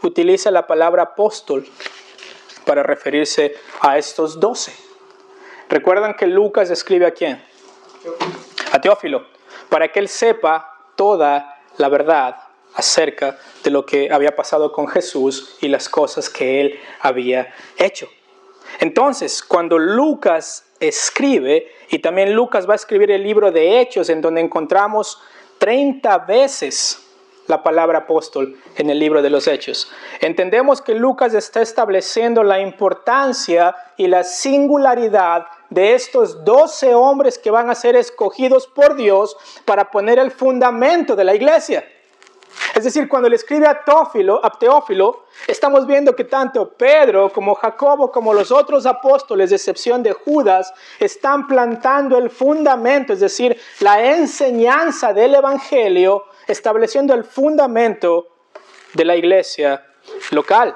utiliza la palabra apóstol para referirse a estos 12? ¿Recuerdan que Lucas escribe a quién? A Teófilo, para que él sepa toda la verdad acerca de lo que había pasado con Jesús y las cosas que él había hecho. Entonces, cuando Lucas escribe, y también Lucas va a escribir el libro de Hechos, en donde encontramos 30 veces la palabra apóstol en el libro de los Hechos. Entendemos que Lucas está estableciendo la importancia y la singularidad de estos 12 hombres que van a ser escogidos por Dios para poner el fundamento de la iglesia. Es decir, cuando le escribe a Teófilo, estamos viendo que tanto Pedro como Jacobo como los otros apóstoles, de excepción de Judas, están plantando el fundamento, es decir, la enseñanza del Evangelio, estableciendo el fundamento de la iglesia local.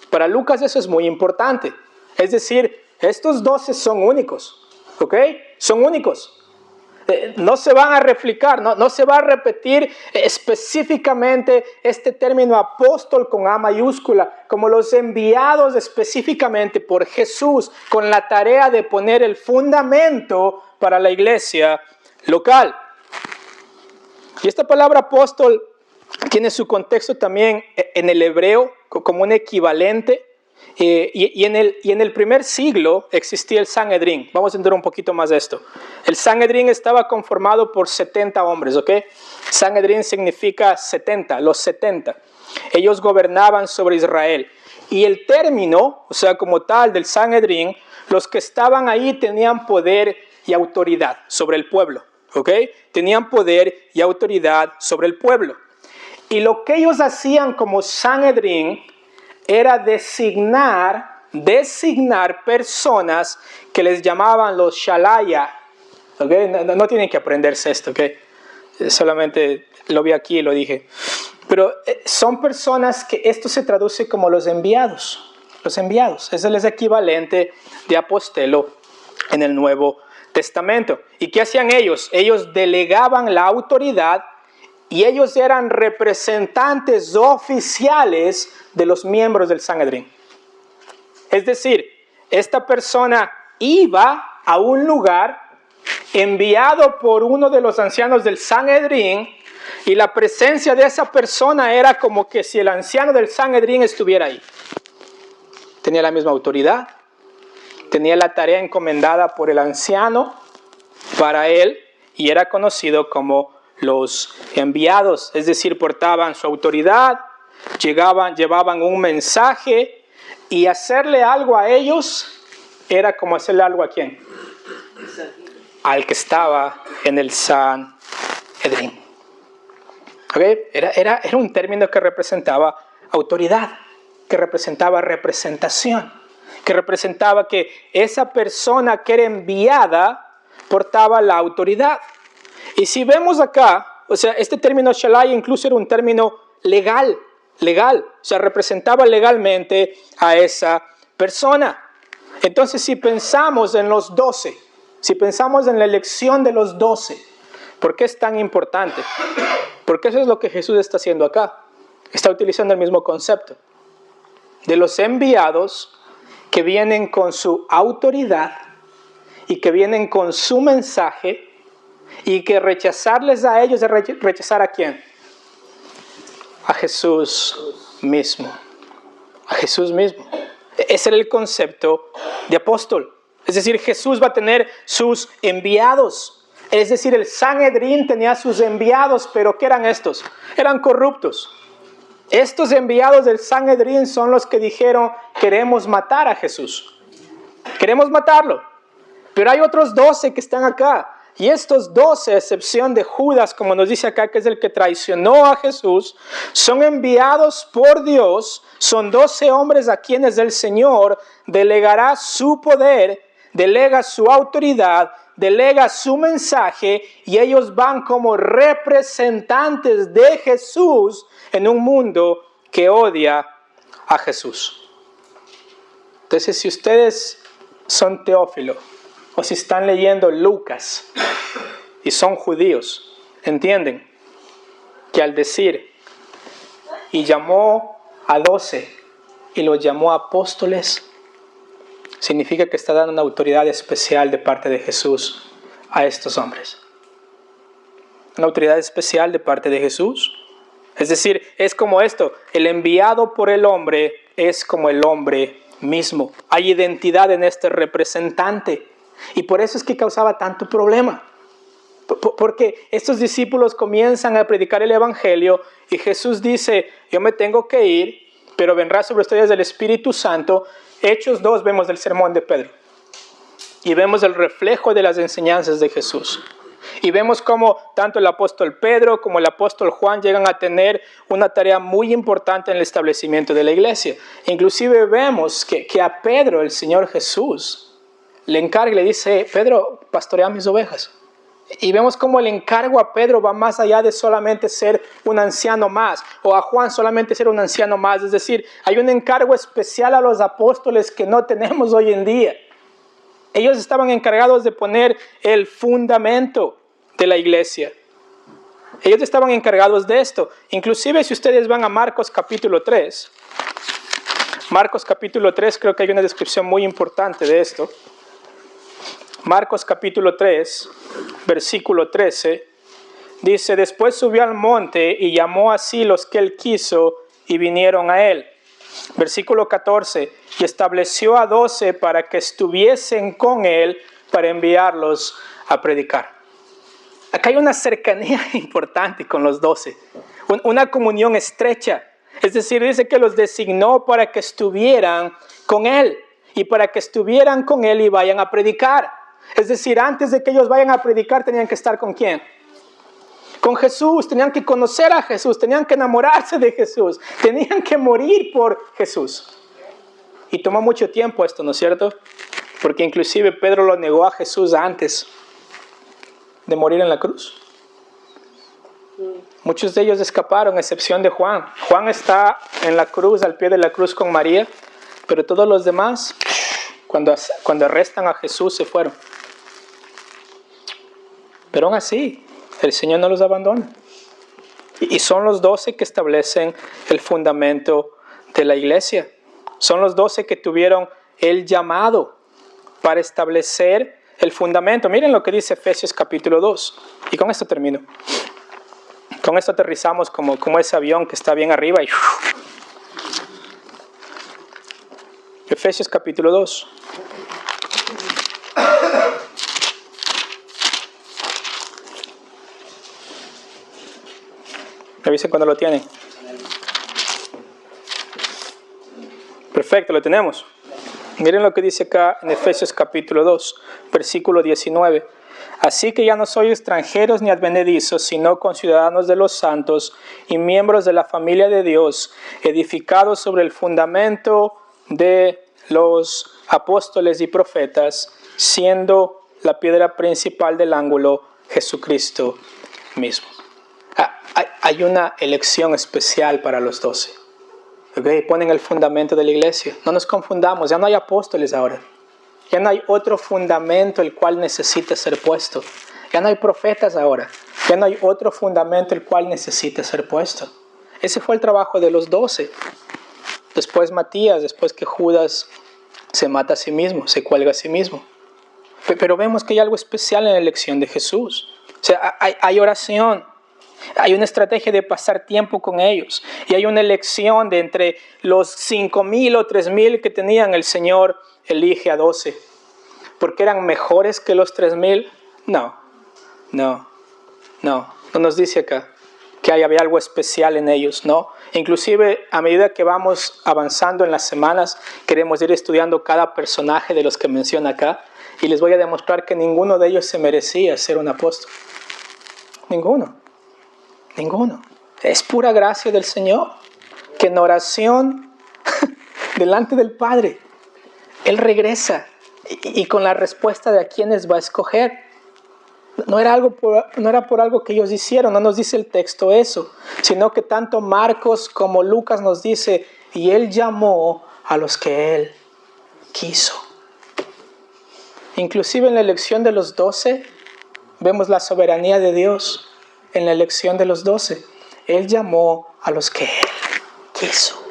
Para Lucas eso es muy importante. Es decir, estos 12 son únicos, ¿ok? Son únicos. No se van a replicar, no se va a repetir específicamente este término apóstol con A mayúscula, como los enviados específicamente por Jesús, con la tarea de poner el fundamento para la iglesia local. Y esta palabra apóstol tiene su contexto también en el hebreo como un equivalente. Y en el primer siglo existía el Sanedrín. Vamos a entender un poquito más de esto. El Sanedrín estaba conformado por 70 hombres, ¿ok? Sanedrín significa 70, los 70. Ellos gobernaban sobre Israel. Y el término, o sea, como tal, del Sanedrín, los que estaban ahí tenían poder y autoridad sobre el pueblo, ¿ok? Tenían poder y autoridad sobre el pueblo. Y lo que ellos hacían como Sanedrín era designar personas que les llamaban los Shalaya. ¿Okay? No tienen que aprenderse esto, ¿okay? Solamente lo vi aquí y lo dije. Pero son personas que esto se traduce como los enviados. Los enviados. Es el equivalente de apostelo en el Nuevo Testamento. ¿Y qué hacían ellos? Ellos delegaban la autoridad y ellos eran representantes oficiales de los miembros del Sanedrín. Es decir, esta persona iba a un lugar enviado por uno de los ancianos del Sanedrín y la presencia de esa persona era como que si el anciano del Sanedrín estuviera ahí. Tenía la misma autoridad, tenía la tarea encomendada por el anciano para él y era conocido como los enviados, es decir, portaban su autoridad, llevaban un mensaje y hacerle algo a ellos era como hacerle algo a ¿quién? Al que estaba en el Sanedrín. ¿Okay? Era un término que representaba autoridad, que representaba representación, que representaba que esa persona que era enviada portaba la autoridad. Y si vemos acá, o sea, este término Shalaya incluso era un término legal, o sea, representaba legalmente a esa persona. Entonces, si pensamos en los 12, si pensamos en la elección de los 12, ¿por qué es tan importante? Porque eso es lo que Jesús está haciendo acá. Está utilizando el mismo concepto de los enviados que vienen con su autoridad y que vienen con su mensaje. Y que rechazarles a ellos es rechazar ¿a quién? A Jesús mismo. A Jesús mismo. Ese era el concepto de apóstol. Es decir, Jesús va a tener sus enviados. Es decir, el Sanedrín tenía sus enviados, pero ¿qué eran estos? Eran corruptos. Estos enviados del Sanedrín son los que dijeron, queremos matar a Jesús. Queremos matarlo. Pero hay otros 12 que están acá. Y estos 12, a excepción de Judas, como nos dice acá, que es el que traicionó a Jesús, son enviados por Dios, son 12 hombres a quienes el Señor delegará su poder, delega su autoridad, delega su mensaje, y ellos van como representantes de Jesús en un mundo que odia a Jesús. Entonces, si ustedes son Teófilo, o si están leyendo Lucas y son judíos, entienden que al decir y llamó a 12 y los llamó apóstoles, significa que está dando una autoridad especial de parte de Jesús a estos hombres. Una autoridad especial de parte de Jesús. Es decir, es como esto, el enviado por el hombre es como el hombre mismo. Hay identidad en este representante. Y por eso es que causaba tanto problema. Porque estos discípulos comienzan a predicar el evangelio y Jesús dice, yo me tengo que ir, pero vendrá sobre ustedes el Espíritu Santo. Hechos 2 vemos el sermón de Pedro. Y vemos el reflejo de las enseñanzas de Jesús. Y vemos cómo tanto el apóstol Pedro como el apóstol Juan llegan a tener una tarea muy importante en el establecimiento de la iglesia. Inclusive vemos que a Pedro el Señor Jesús le encarga y le dice, Pedro, pastorea mis ovejas. Y vemos cómo el encargo a Pedro va más allá de solamente ser un anciano más, o a Juan solamente ser un anciano más. Es decir, hay un encargo especial a los apóstoles que no tenemos hoy en día. Ellos estaban encargados de poner el fundamento de la iglesia. Ellos estaban encargados de esto. Inclusive si ustedes van a Marcos capítulo 3, Marcos capítulo 3, creo que hay una descripción muy importante de esto. Marcos capítulo 3, versículo 13, dice: después subió al monte y llamó así los que él quiso y vinieron a él. Versículo 14, y estableció a 12 para que estuviesen con él para enviarlos a predicar. Acá hay una cercanía importante con los 12, una comunión estrecha. Es decir, dice que los designó para que estuvieran con él y para que estuvieran con él y vayan a predicar. Es decir, antes de que ellos vayan a predicar, tenían que estar ¿con quién? Con Jesús, tenían que conocer a Jesús, tenían que enamorarse de Jesús, tenían que morir por Jesús. Y tomó mucho tiempo esto, ¿no es cierto? Porque inclusive Pedro lo negó a Jesús antes de morir en la cruz. Muchos de ellos escaparon, a excepción de Juan. Juan está en la cruz, al pie de la cruz con María, pero todos los demás, cuando arrestan a Jesús, se fueron. Pero aún así, el Señor no los abandona. Y son los 12 que establecen el fundamento de la iglesia. Son los 12 que tuvieron el llamado para establecer el fundamento. Miren lo que dice Efesios capítulo 2. Y con esto termino. Con esto aterrizamos como ese avión que está bien arriba. Efesios capítulo 2. Me avisen cuando lo tienen. Perfecto, lo tenemos. Miren lo que dice acá en Efesios capítulo 2, versículo 19. Así que ya no sois extranjeros ni advenedizos, sino conciudadanos de los santos y miembros de la familia de Dios, edificados sobre el fundamento de los apóstoles y profetas, siendo la piedra principal del ángulo Jesucristo mismo. Hay una elección especial para los 12. ¿Okay? Ponen el fundamento de la iglesia. No nos confundamos, ya no hay apóstoles ahora. Ya no hay otro fundamento el cual necesita ser puesto. Ya no hay profetas ahora. Ya no hay otro fundamento el cual necesita ser puesto. Ese fue el trabajo de los 12. Después Matías, después que Judas se mata a sí mismo, se cuelga a sí mismo. Pero vemos que hay algo especial en la elección de Jesús. O sea, hay oración. Hay una estrategia de pasar tiempo con ellos. Y hay una elección de entre los 5,000 o 3,000 que tenían, el Señor elige a 12. ¿Porque eran mejores que los 3,000? No nos dice acá que había algo especial en ellos, ¿no? Inclusive a medida que vamos avanzando en las semanas, queremos ir estudiando cada personaje de los que menciona acá. Y les voy a demostrar que ninguno de ellos se merecía ser un apóstol. Ninguno. Es pura gracia del Señor, que en oración delante del Padre, Él regresa y con la respuesta de a quiénes va a escoger. No era por algo que ellos hicieron, no nos dice el texto eso, sino que tanto Marcos como Lucas nos dice, y Él llamó a los que Él quiso. Inclusive en la elección de los 12, vemos la soberanía de Dios. En la elección de los 12, Él llamó a los que Él quiso.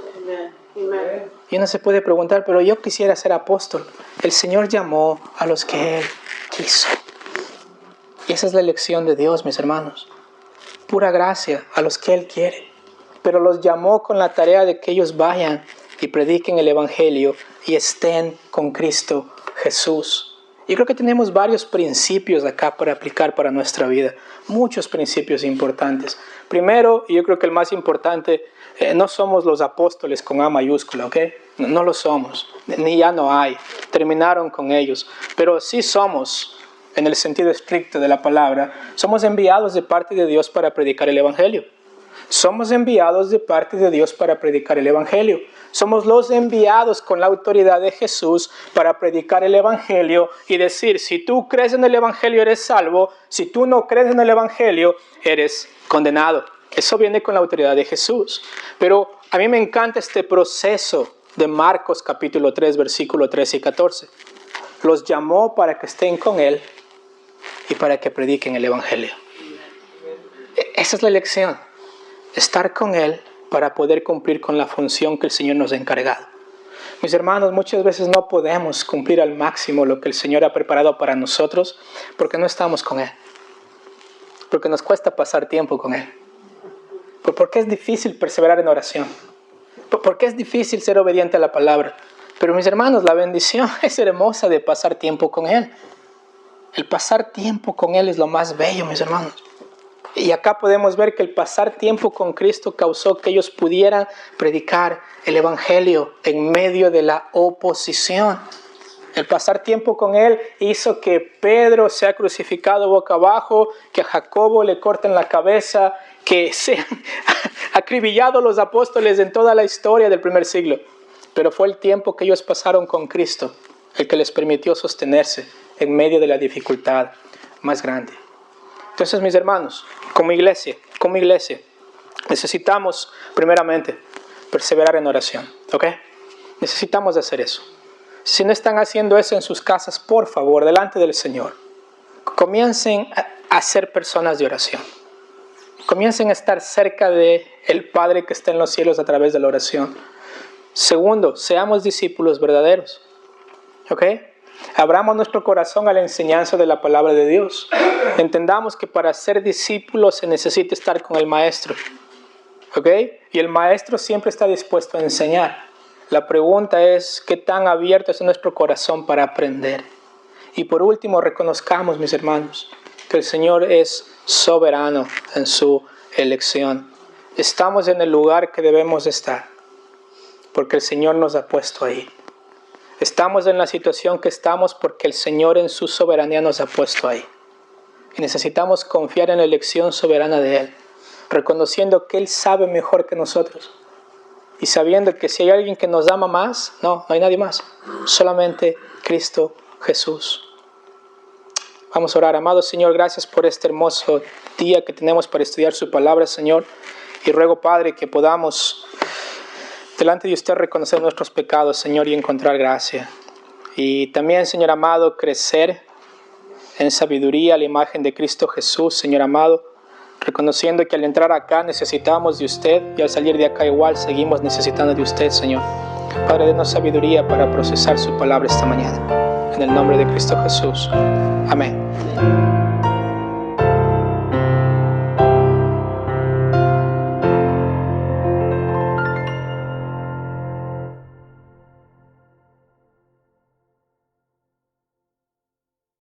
Y uno se puede preguntar, pero yo quisiera ser apóstol. El Señor llamó a los que Él quiso. Y esa es la elección de Dios, mis hermanos. Pura gracia a los que Él quiere. Pero los llamó con la tarea de que ellos vayan y prediquen el Evangelio y estén con Cristo Jesús. Yo creo que tenemos varios principios acá para aplicar para nuestra vida. Muchos principios importantes. Primero, y yo creo que el más importante, no somos los apóstoles con A mayúscula, ¿ok? No lo somos, ni ya no hay. Terminaron con ellos. Pero sí somos, en el sentido estricto de la palabra, somos enviados de parte de Dios para predicar el Evangelio. Somos enviados de parte de Dios para predicar el Evangelio. Somos los enviados con la autoridad de Jesús para predicar el Evangelio y decir, si tú crees en el Evangelio eres salvo, si tú no crees en el Evangelio eres condenado. Eso viene con la autoridad de Jesús. Pero a mí me encanta este proceso de Marcos capítulo 3, versículo 13 y 14. Los llamó para que estén con Él y para que prediquen el Evangelio. Esa es la elección, estar con Él para poder cumplir con la función que el Señor nos ha encargado. Mis hermanos, muchas veces no podemos cumplir al máximo lo que el Señor ha preparado para nosotros porque no estamos con Él. Porque nos cuesta pasar tiempo con Él. Porque es difícil perseverar en oración. Porque es difícil ser obediente a la palabra. Pero mis hermanos, la bendición es hermosa de pasar tiempo con Él. El pasar tiempo con Él es lo más bello, mis hermanos. Y acá podemos ver que el pasar tiempo con Cristo causó que ellos pudieran predicar el Evangelio en medio de la oposición. El pasar tiempo con Él hizo que Pedro sea crucificado boca abajo, que a Jacobo le corten la cabeza, que sean acribillados los apóstoles en toda la historia del primer siglo. Pero fue el tiempo que ellos pasaron con Cristo el que les permitió sostenerse en medio de la dificultad más grande. Entonces, mis hermanos, como iglesia, necesitamos primeramente perseverar en oración, ¿ok? Necesitamos hacer eso. Si no están haciendo eso en sus casas, por favor, delante del Señor, comiencen a ser personas de oración. Comiencen a estar cerca del Padre que está en los cielos a través de la oración. Segundo, seamos discípulos verdaderos, ¿ok? Abramos nuestro corazón a la enseñanza de la palabra de Dios. Entendamos que para ser discípulos se necesita estar con el Maestro, ¿ok? Y el Maestro siempre está dispuesto a enseñar. La pregunta es, ¿qué tan abierto es nuestro corazón para aprender? Y por último, reconozcamos, mis hermanos, que el Señor es soberano en su elección. Estamos en el lugar que debemos estar, porque el Señor nos ha puesto ahí. Estamos en la situación que estamos porque el Señor en su soberanía nos ha puesto ahí. Y necesitamos confiar en la elección soberana de Él, reconociendo que Él sabe mejor que nosotros. Y sabiendo que si hay alguien que nos ama más, no hay nadie más. Solamente Cristo Jesús. Vamos a orar. Amado Señor, gracias por este hermoso día que tenemos para estudiar su palabra, Señor. Y ruego, Padre, que podamos delante de usted reconocer nuestros pecados, Señor, y encontrar gracia. Y también, Señor amado, crecer en sabiduría a la imagen de Cristo Jesús, Señor amado, reconociendo que al entrar acá necesitamos de usted y al salir de acá igual seguimos necesitando de usted, Señor. Padre, denos sabiduría para procesar su palabra esta mañana. En el nombre de Cristo Jesús. Amén.